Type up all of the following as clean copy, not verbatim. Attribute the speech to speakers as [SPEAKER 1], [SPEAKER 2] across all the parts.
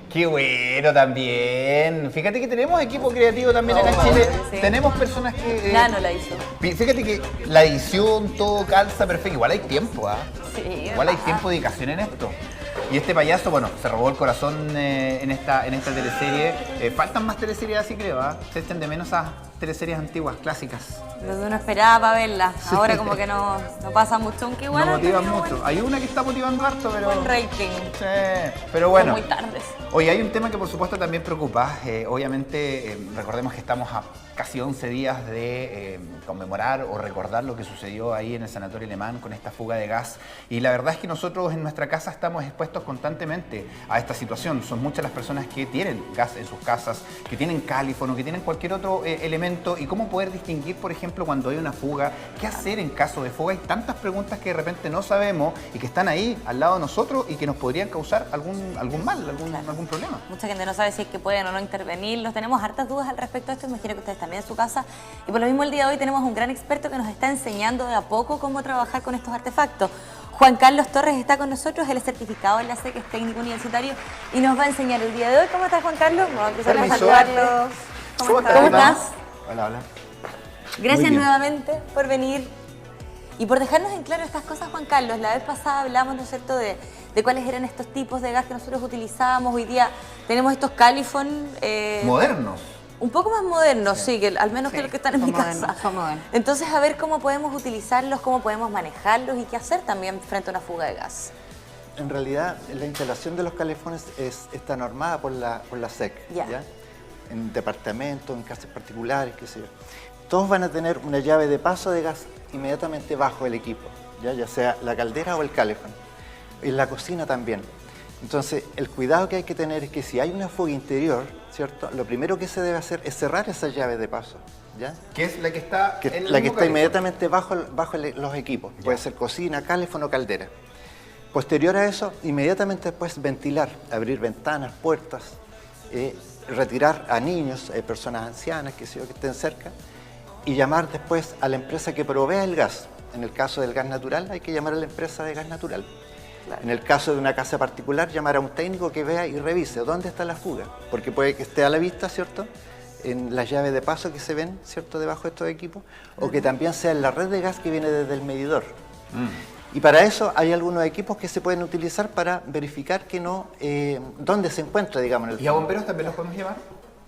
[SPEAKER 1] Qué bueno también. Fíjate que tenemos equipo creativo también acá en Chile.
[SPEAKER 2] Sí.
[SPEAKER 1] Tenemos personas que...
[SPEAKER 2] Nano la hizo.
[SPEAKER 1] Fíjate que la edición, todo calza perfecto. Igual hay tiempo, ¿ah?
[SPEAKER 2] Sí,
[SPEAKER 1] Igual hay tiempo de dedicación en esto. Y este payaso, bueno, se robó el corazón en esta teleserie. Faltan más teleseries así, creo, ¿ah? Se echen de menos esas teleseries antiguas, clásicas.
[SPEAKER 2] Lo que uno esperaba para verla. Ahora como que no pasa mucho, aunque igual
[SPEAKER 1] No
[SPEAKER 2] han
[SPEAKER 1] motivan
[SPEAKER 2] tenido
[SPEAKER 1] mucho. Hay una que está motivando harto, pero...
[SPEAKER 2] buen rating.
[SPEAKER 1] Sí, pero bueno.
[SPEAKER 2] Muy tardes.
[SPEAKER 1] Oye, hay un tema que por supuesto también preocupa. Obviamente, recordemos que estamos a casi 11 días de conmemorar o recordar lo que sucedió ahí en el Sanatorio Alemán con esta fuga de gas. Y la verdad es que nosotros en nuestra casa estamos expuestos constantemente a esta situación. Son muchas las personas que tienen gas en sus casas, que tienen calífono, que tienen cualquier otro elemento. Y cómo poder distinguir, por ejemplo, cuando hay una fuga, qué hacer en caso de fuga. Hay tantas preguntas que de repente no sabemos y que están ahí al lado de nosotros y que nos podrían causar algún mal, algún problema.
[SPEAKER 2] Mucha gente no sabe si es que pueden o no intervenir. Los tenemos hartas dudas al respecto de esto. Imagino que ustedes también en su casa. Y por lo mismo el día de hoy tenemos un gran experto que nos está enseñando de a poco cómo trabajar con estos artefactos. Juan Carlos Torres está con nosotros, él es certificado en la SEC, es técnico universitario y nos va a enseñar el día de hoy. ¿Cómo estás, Juan Carlos? Vamos a empezar a
[SPEAKER 1] Permiso.
[SPEAKER 2] saludarlos. ¿Cómo estás?
[SPEAKER 1] Hola, hola.
[SPEAKER 2] Gracias nuevamente por venir y por dejarnos en claro estas cosas, Juan Carlos. La vez pasada hablamos, ¿no es cierto?, de cuáles eran estos tipos de gas que nosotros utilizábamos. Hoy día tenemos estos Califon.
[SPEAKER 1] Modernos.
[SPEAKER 2] Un poco más modernos, sí, que al menos que los que están en mi casa.
[SPEAKER 3] Son modernos.
[SPEAKER 2] Entonces, a ver cómo podemos utilizarlos, cómo podemos manejarlos y qué hacer también frente a una fuga de gas.
[SPEAKER 4] En realidad, la instalación de los calefones está normada por la SEC,
[SPEAKER 2] Ya.
[SPEAKER 4] ¿ya? En departamentos, en casas particulares, qué sé yo. Todos van a tener una llave de paso de gas inmediatamente bajo el equipo, ya sea la caldera o el calefón. En la cocina también. Entonces, el cuidado que hay que tener es que si hay una fuga interior, ¿cierto?, lo primero que se debe hacer es cerrar esa llave de paso, ¿ya?
[SPEAKER 1] Que es la que está en el
[SPEAKER 4] La que
[SPEAKER 1] mismo
[SPEAKER 4] está
[SPEAKER 1] calefón.
[SPEAKER 4] inmediatamente bajo los equipos. Puede ser cocina, calefón o caldera. Posterior a eso, inmediatamente después ventilar, abrir ventanas, puertas, retirar a niños, personas ancianas, que estén cerca, y llamar después a la empresa que provea el gas. En el caso del gas natural, hay que llamar a la empresa de gas natural.
[SPEAKER 2] Claro.
[SPEAKER 4] En el caso de una casa particular, llamar a un técnico que vea y revise dónde está la fuga, porque puede que esté a la vista, ¿cierto?, en las llaves de paso que se ven, ¿cierto?, debajo de estos equipos, o que también sea en la red de gas que viene desde el medidor. Y para eso hay algunos equipos que se pueden utilizar para verificar que no, dónde se encuentra, digamos. En el
[SPEAKER 1] ¿Y a bomberos también los podemos llevar?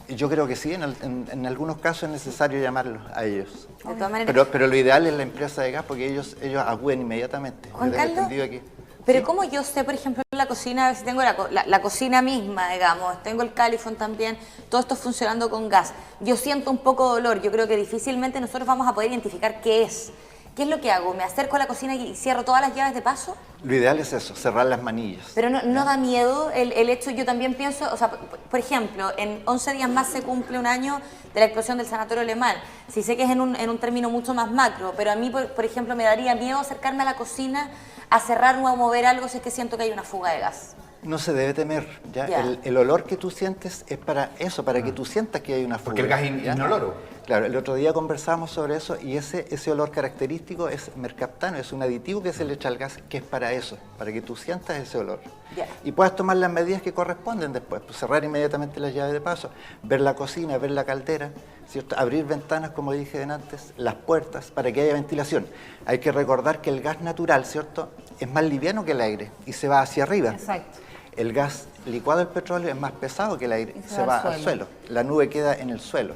[SPEAKER 4] Yo creo que sí, en algunos casos es necesario llamarlos a ellos.
[SPEAKER 2] De todas maneras.
[SPEAKER 4] Pero lo ideal es la empresa de gas porque ellos acuden inmediatamente.
[SPEAKER 2] Juan
[SPEAKER 4] Yo tengo
[SPEAKER 2] Carlos,
[SPEAKER 4] entendido aquí.
[SPEAKER 2] pero
[SPEAKER 4] ¿Sí?
[SPEAKER 2] ¿cómo yo sé, por ejemplo, en la cocina, si tengo la cocina misma, digamos, tengo el califón también, todo esto funcionando con gas, yo siento un poco de dolor, yo creo que difícilmente nosotros vamos a poder identificar qué es. ¿Qué es lo que hago? ¿Me acerco a la cocina y cierro todas las llaves de paso?
[SPEAKER 4] Lo ideal es eso, cerrar las manillas.
[SPEAKER 2] Pero no da miedo el hecho, yo también pienso, o sea, por ejemplo, en 11 días más se cumple un año de la explosión del Sanatorio Alemán. Sí sé que es en un término mucho más macro, pero a mí, por ejemplo, me daría miedo acercarme a la cocina a cerrar o a mover algo si es que siento que hay una fuga de gas.
[SPEAKER 4] No se debe temer, ¿ya?
[SPEAKER 2] Ya.
[SPEAKER 4] El olor que tú sientes es para eso, para que tú sientas que hay una fuga.
[SPEAKER 1] Porque el gas
[SPEAKER 4] ¿ya?
[SPEAKER 1] inoloro.
[SPEAKER 4] Claro, el otro día conversamos sobre eso y ese olor característico es mercaptano, es un aditivo que se le echa al gas que es para eso, para que tú sientas ese olor.
[SPEAKER 2] Ya.
[SPEAKER 4] Y puedas tomar las medidas que corresponden después, pues cerrar inmediatamente las llaves de paso, ver la cocina, ver la caldera, ¿cierto? Abrir ventanas, como dije antes, las puertas, para que haya ventilación. Hay que recordar que el gas natural, ¿cierto?, es más liviano que el aire y se va hacia arriba.
[SPEAKER 3] Exacto.
[SPEAKER 4] El gas licuado del petróleo es más pesado que el aire,
[SPEAKER 3] Y
[SPEAKER 4] se va al suelo. La nube queda en el suelo.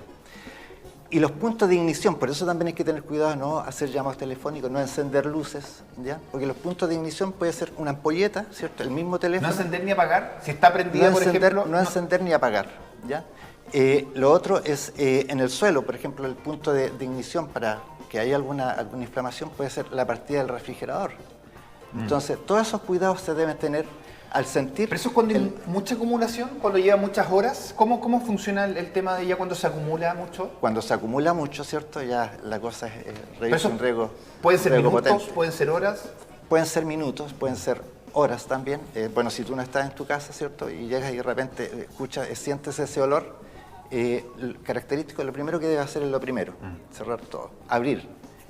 [SPEAKER 4] Y los puntos de ignición, por eso también hay que tener cuidado de no hacer llamados telefónicos, no encender luces, ¿ya? Porque los puntos de ignición puede ser una ampolleta, ¿cierto? El mismo teléfono.
[SPEAKER 1] ¿No encender ni apagar? Si está prendida, por ejemplo...
[SPEAKER 4] No encender ni apagar, ¿ya? Lo otro es en el suelo, por ejemplo, el punto de ignición para que haya alguna inflamación puede ser la partida del refrigerador. Entonces, todos esos cuidados se deben tener al sentir...
[SPEAKER 1] Pero eso es cuando hay mucha acumulación, cuando lleva muchas horas. ¿Cómo funciona el tema de ya cuando se acumula mucho?
[SPEAKER 4] Cuando se acumula mucho, ¿cierto? Ya la cosa es
[SPEAKER 1] Pero eso
[SPEAKER 4] un riesgo.
[SPEAKER 1] ¿Pueden ser
[SPEAKER 4] riesgo
[SPEAKER 1] minutos?
[SPEAKER 4] potente.
[SPEAKER 1] ¿Pueden ser horas?
[SPEAKER 4] Pueden ser minutos, pueden ser horas también. Bueno, si tú no estás en tu casa, ¿cierto? Y llegas y de repente escuchas, sientes ese olor característico, lo primero que debe hacer es lo primero, cerrar todo, abrir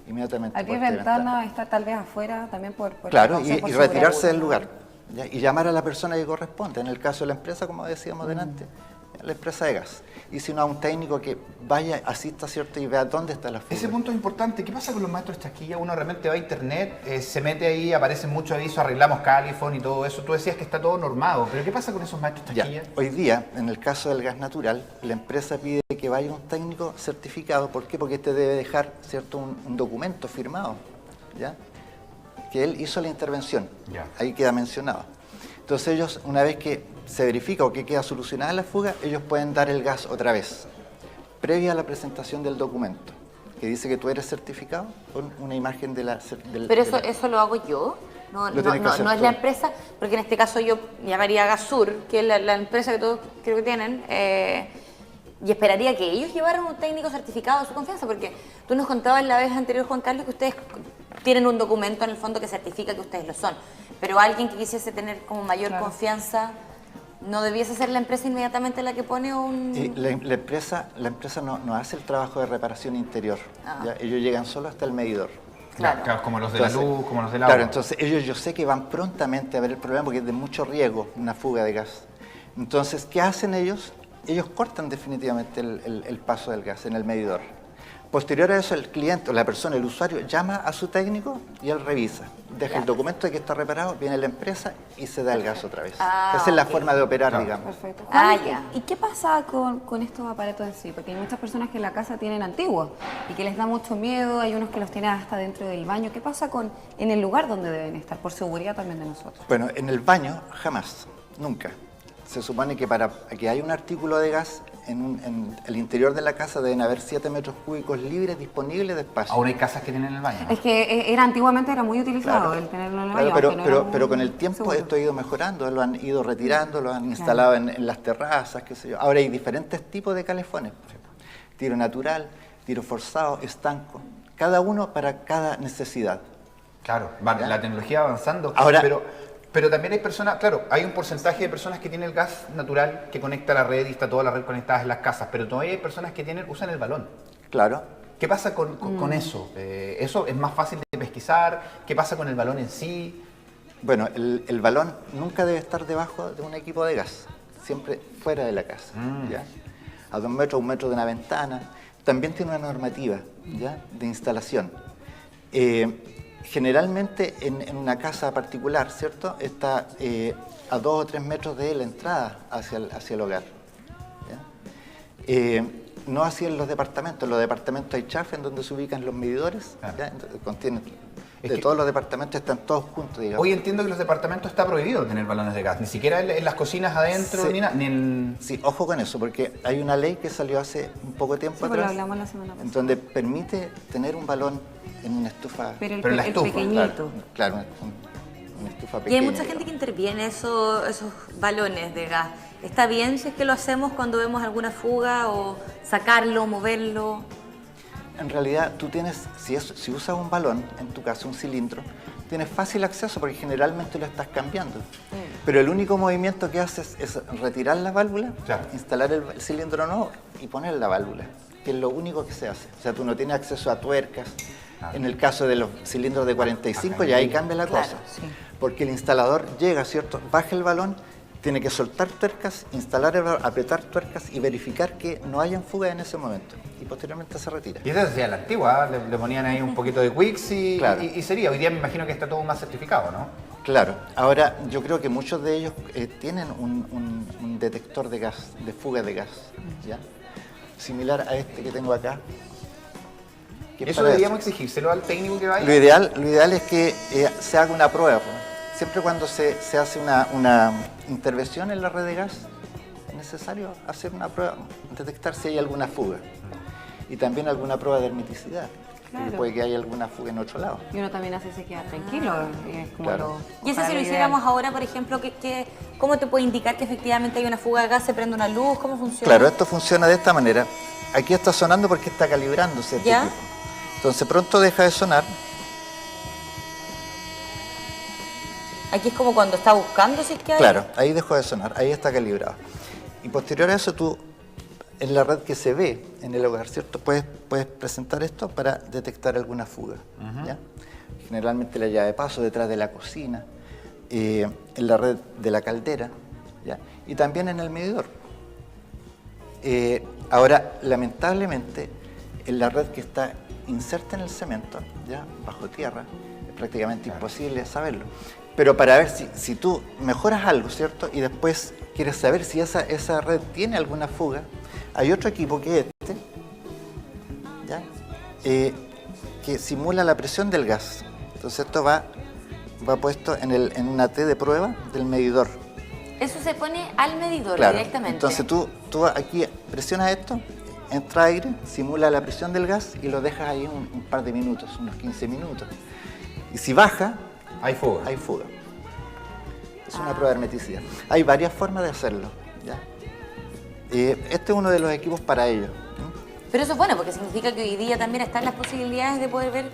[SPEAKER 4] inmediatamente.
[SPEAKER 3] Abrir
[SPEAKER 4] puerta y
[SPEAKER 3] ventana, estar tal vez afuera también por
[SPEAKER 4] Claro,
[SPEAKER 3] precaución,
[SPEAKER 4] y
[SPEAKER 3] por
[SPEAKER 4] retirarse
[SPEAKER 3] seguridad.
[SPEAKER 4] del lugar. ¿ya? Y llamar a la persona que corresponde. En el caso de la empresa, como decíamos delante, la empresa de gas. Y si no, a un técnico que vaya, asista, ¿cierto? Y vea dónde está la fuga.
[SPEAKER 1] Ese punto es importante. ¿Qué pasa con los maestros chasquilla? Uno realmente va a internet, se mete ahí, aparecen muchos avisos, arreglamos Califón y todo eso. Tú decías que está todo normado, pero ¿qué pasa con esos maestros chasquilla?
[SPEAKER 4] Ya, hoy día, en el caso del gas natural, la empresa pide que vaya un técnico certificado. ¿Por qué? Porque este debe dejar, ¿cierto? Un documento firmado, ¿ya? Que él hizo la intervención.
[SPEAKER 1] Ya.
[SPEAKER 4] Ahí queda mencionado. Entonces ellos, una vez que se verifica o que queda solucionada la fuga, ellos pueden dar el gas otra vez, previa a la presentación del documento, que dice que tú eres certificado con una imagen de la...
[SPEAKER 2] Pero eso lo hago yo, no es la empresa, porque en este caso yo llamaría a Gasur, que es la empresa que todos creo que tienen, y esperaría que ellos llevaran un técnico certificado de su confianza, porque tú nos contabas la vez anterior, Juan Carlos, que ustedes tienen un documento en el fondo que certifica que ustedes lo son, pero alguien que quisiese tener como mayor confianza, ¿no debiese ser la empresa inmediatamente la que pone un...?
[SPEAKER 4] La empresa no hace el trabajo de reparación interior, ¿ya? Ellos llegan solo hasta el medidor.
[SPEAKER 1] Claro, como los de la luz, como los del agua.
[SPEAKER 4] Claro, entonces ellos yo sé que van prontamente a ver el problema porque es de mucho riesgo una fuga de gas. Entonces, ¿qué hacen ellos? Ellos cortan definitivamente el paso del gas en el medidor. Posterior a eso, el cliente, o la persona, el usuario, llama a su técnico y él revisa. Deja el documento de que está reparado, viene la empresa y se da el gas otra vez. Esa es la forma de operar, digamos.
[SPEAKER 3] Perfecto.
[SPEAKER 2] Ya.
[SPEAKER 3] ¿Y qué pasa con estos aparatos en sí? Porque hay muchas personas que en la casa tienen antiguos y que les da mucho miedo, hay unos que los tienen hasta dentro del baño. ¿Qué pasa en el lugar donde deben estar? Por seguridad también de nosotros.
[SPEAKER 4] Bueno, en el baño jamás, nunca. Se supone que para que haya un artículo de gas en el interior de la casa deben haber 7 metros cúbicos libres disponibles de espacio.
[SPEAKER 1] Ahora hay casas que tienen en el baño, ¿no?
[SPEAKER 3] Es que antiguamente era muy utilizado el tenerlo en el baño.
[SPEAKER 4] Pero con el tiempo esto ha ido mejorando, lo han ido retirando, lo han instalado en las terrazas, qué sé yo. Ahora hay diferentes tipos de calefones. Tiro natural, tiro forzado, estanco. Cada uno para cada necesidad.
[SPEAKER 1] Claro,
[SPEAKER 4] ¿Ya?
[SPEAKER 1] la tecnología va avanzando.
[SPEAKER 4] Ahora,
[SPEAKER 1] pero también hay personas, claro, hay un porcentaje de personas que tienen el gas natural que conecta a la red y está toda la red conectada en las casas, pero todavía hay personas que usan el balón.
[SPEAKER 4] Claro.
[SPEAKER 1] ¿Qué pasa con eso? ¿Eso es más fácil de pesquisar? ¿Qué pasa con el balón en sí?
[SPEAKER 4] Bueno, el balón nunca debe estar debajo de un equipo de gas, siempre fuera de la casa, ¿ya? A 2 metros, 1 metro de una ventana. También tiene una normativa, ¿ya? De instalación. Generalmente en una casa particular, ¿cierto? Está a 2 o 3 metros de la entrada hacia el hogar, ¿ya? No así en los departamentos. En los departamentos hay chafes en donde se ubican los medidores, ¿ya? Entonces, todos los departamentos están todos juntos, digamos.
[SPEAKER 1] Hoy entiendo que en los departamentos está prohibido tener balones de gas, ni siquiera en las cocinas adentro,
[SPEAKER 4] Sí.
[SPEAKER 1] ni en...
[SPEAKER 4] Sí, ojo con eso, porque hay una ley que salió hace un poco tiempo atrás,
[SPEAKER 3] lo hablamos la semana pasada.
[SPEAKER 4] donde permite tener un balón en una estufa.
[SPEAKER 3] Pero
[SPEAKER 1] Pero la estufa,
[SPEAKER 3] pequeñito.
[SPEAKER 4] Claro, una estufa
[SPEAKER 2] Y
[SPEAKER 4] pequeña.
[SPEAKER 2] hay mucha gente que interviene esos balones de gas. ¿Está bien si es que lo hacemos cuando vemos alguna fuga o sacarlo, moverlo?
[SPEAKER 4] En realidad, tú tienes, si usas un balón, en tu caso un cilindro, tienes fácil acceso porque generalmente lo estás cambiando. Pero el único movimiento que haces es retirar la válvula,
[SPEAKER 1] Claro.
[SPEAKER 4] instalar el cilindro nuevo y poner la válvula, que es lo único que se hace. O sea, tú no tienes acceso a tuercas. En el caso de los cilindros de 45 ya ahí cambia la cosa.
[SPEAKER 3] sí.
[SPEAKER 4] Porque el instalador llega, ¿cierto? Baja el balón, tiene que soltar tuercas, instalar el balón, apretar tuercas y verificar que no hayan fugas en ese momento. Y posteriormente se retira.
[SPEAKER 1] Y eso se hacía la antigua, ¿eh? Le ponían ahí un poquito de Wix
[SPEAKER 4] Claro.
[SPEAKER 1] y sería. Hoy día me imagino que está todo más certificado, ¿no?
[SPEAKER 4] Claro. Ahora, yo creo que muchos de ellos tienen un detector de gas, de fuga de gas, ¿ya? Similar a este que tengo acá. que
[SPEAKER 1] ¿Eso
[SPEAKER 4] para
[SPEAKER 1] deberíamos exigírselo al técnico que vaya?
[SPEAKER 4] Lo ideal es que se haga una prueba. Pues. Siempre cuando se hace una intervención en la red de gas, es necesario hacer una prueba, detectar si hay alguna fuga. Y también alguna prueba de hermeticidad.
[SPEAKER 3] Claro.
[SPEAKER 4] Puede que haya alguna fuga en otro lado.
[SPEAKER 3] Y uno también así se queda tranquilo. Es como
[SPEAKER 4] Claro.
[SPEAKER 2] Y eso si lo hiciéramos ahora, por ejemplo, ¿cómo te puede indicar que efectivamente hay una fuga de gas? ¿Se prende una luz? ¿Cómo funciona?
[SPEAKER 4] Claro, esto funciona de esta manera. Aquí está sonando porque está calibrándose este
[SPEAKER 2] ¿Ya?
[SPEAKER 4] equipo. Entonces pronto deja de sonar.
[SPEAKER 2] Aquí es como cuando está buscando si es que hay...
[SPEAKER 4] Claro, ahí dejó de sonar, ahí está calibrado. Y posterior a eso tú, en la red que se ve en el hogar, ¿cierto? Puedes presentar esto para detectar alguna fuga, ¿ya? Generalmente la llave de paso detrás de la cocina, en la red de la caldera, ¿ya? Y también en el medidor. Ahora, lamentablemente, en la red que está inserta en el cemento, ¿ya? Bajo tierra, es prácticamente imposible saberlo. Pero para ver si tú mejoras algo, ¿cierto? Y después quieres saber si esa red tiene alguna fuga, hay otro equipo que es este, ¿ya? Que simula la presión del gas. Entonces esto va puesto en una T de prueba del medidor.
[SPEAKER 2] Eso se pone al medidor
[SPEAKER 4] Claro.
[SPEAKER 2] directamente.
[SPEAKER 4] Entonces tú aquí presionas esto, entra aire, simula la presión del gas y lo dejas ahí un par de minutos, unos 15 minutos. Y si baja,
[SPEAKER 1] Hay fuga.
[SPEAKER 4] hay fuga. Es una prueba de hermeticidad. Hay varias formas de hacerlo, ¿ya? Este es uno de los equipos para ello.
[SPEAKER 2] Pero eso es bueno, porque significa que hoy día también están las posibilidades de poder ver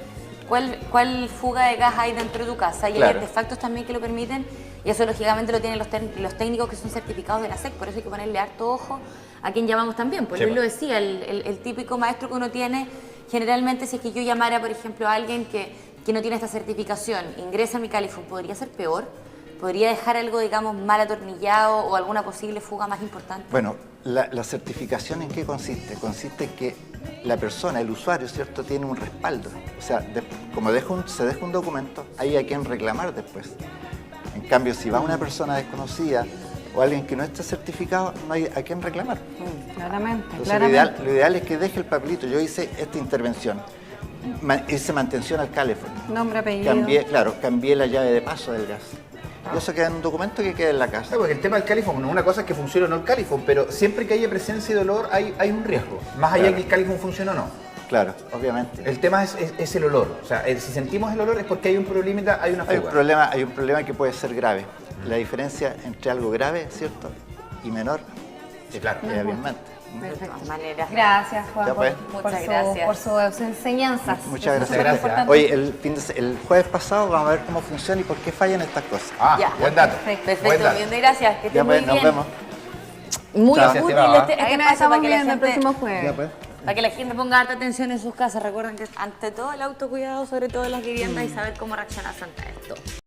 [SPEAKER 2] cuál fuga de gas hay dentro de tu casa. Y
[SPEAKER 4] Claro.
[SPEAKER 2] hay artefactos también que lo permiten, y eso lógicamente lo tienen los técnicos que son certificados de la SEC, por eso hay que ponerle harto ojo a quien llamamos también. Pues
[SPEAKER 1] Sí,
[SPEAKER 2] Luis lo decía, el típico maestro que uno tiene, generalmente si es que yo llamara, por ejemplo, a alguien que no tiene esta certificación, ingresa a mi Califón, ¿podría ser peor? ¿Podría dejar algo, digamos, mal atornillado o alguna posible fuga más importante?
[SPEAKER 4] Bueno, la certificación ¿en qué consiste? Consiste en que la persona, el usuario, ¿cierto?, tiene un respaldo. O sea, como se deja un documento, hay a quien reclamar después. En cambio, si va una persona desconocida o alguien que no esté certificado, no hay a quien reclamar.
[SPEAKER 3] Claramente,
[SPEAKER 4] Entonces,
[SPEAKER 3] claramente.
[SPEAKER 4] lo ideal es que deje el papelito. Yo hice esta intervención. Hice mantención al calefón.
[SPEAKER 3] Nombre, apellido.
[SPEAKER 4] Cambié la llave de paso del gas. Y eso queda en un documento que queda en la casa.
[SPEAKER 1] Claro, porque el tema del califón, una cosa es que funcione o no el califón, pero siempre que haya presencia y dolor hay un riesgo, más allá de que el califón funcione o no.
[SPEAKER 4] Claro, obviamente.
[SPEAKER 1] El tema es el olor. O sea, si sentimos el olor es porque hay un problema, hay una fuga.
[SPEAKER 4] Hay un problema que puede ser grave. La diferencia entre algo grave, ¿cierto?, y menor,
[SPEAKER 1] Sí, claro.
[SPEAKER 4] es abismante.
[SPEAKER 2] De todas maneras.
[SPEAKER 3] Gracias, Juan,
[SPEAKER 4] Ya, pues.
[SPEAKER 2] Muchas gracias.
[SPEAKER 3] por sus enseñanzas.
[SPEAKER 4] Muchas
[SPEAKER 3] Eso es
[SPEAKER 4] gracias.
[SPEAKER 3] súper importante.
[SPEAKER 4] Oye, el jueves pasado vamos a ver cómo funciona y por qué fallan estas cosas.
[SPEAKER 1] Ah,
[SPEAKER 2] Ya.
[SPEAKER 1] buen dato.
[SPEAKER 2] Perfecto,
[SPEAKER 1] Buen dato.
[SPEAKER 2] bien, gracias. Que
[SPEAKER 4] Ya
[SPEAKER 2] estés
[SPEAKER 4] pues,
[SPEAKER 2] muy
[SPEAKER 4] nos
[SPEAKER 2] bien.
[SPEAKER 4] vemos.
[SPEAKER 2] Muy
[SPEAKER 1] Gracias,
[SPEAKER 2] útil
[SPEAKER 1] Esteban.
[SPEAKER 2] este
[SPEAKER 3] Ahí nos
[SPEAKER 2] espacio
[SPEAKER 3] estamos
[SPEAKER 2] para que la
[SPEAKER 3] viendo el
[SPEAKER 2] gente...
[SPEAKER 3] próximo jueves.
[SPEAKER 4] Ya pues.
[SPEAKER 2] Para que la gente ponga harta atención en sus casas. Recuerden que ante todo el autocuidado, sobre todo en las viviendas, y saber cómo reaccionar ante esto.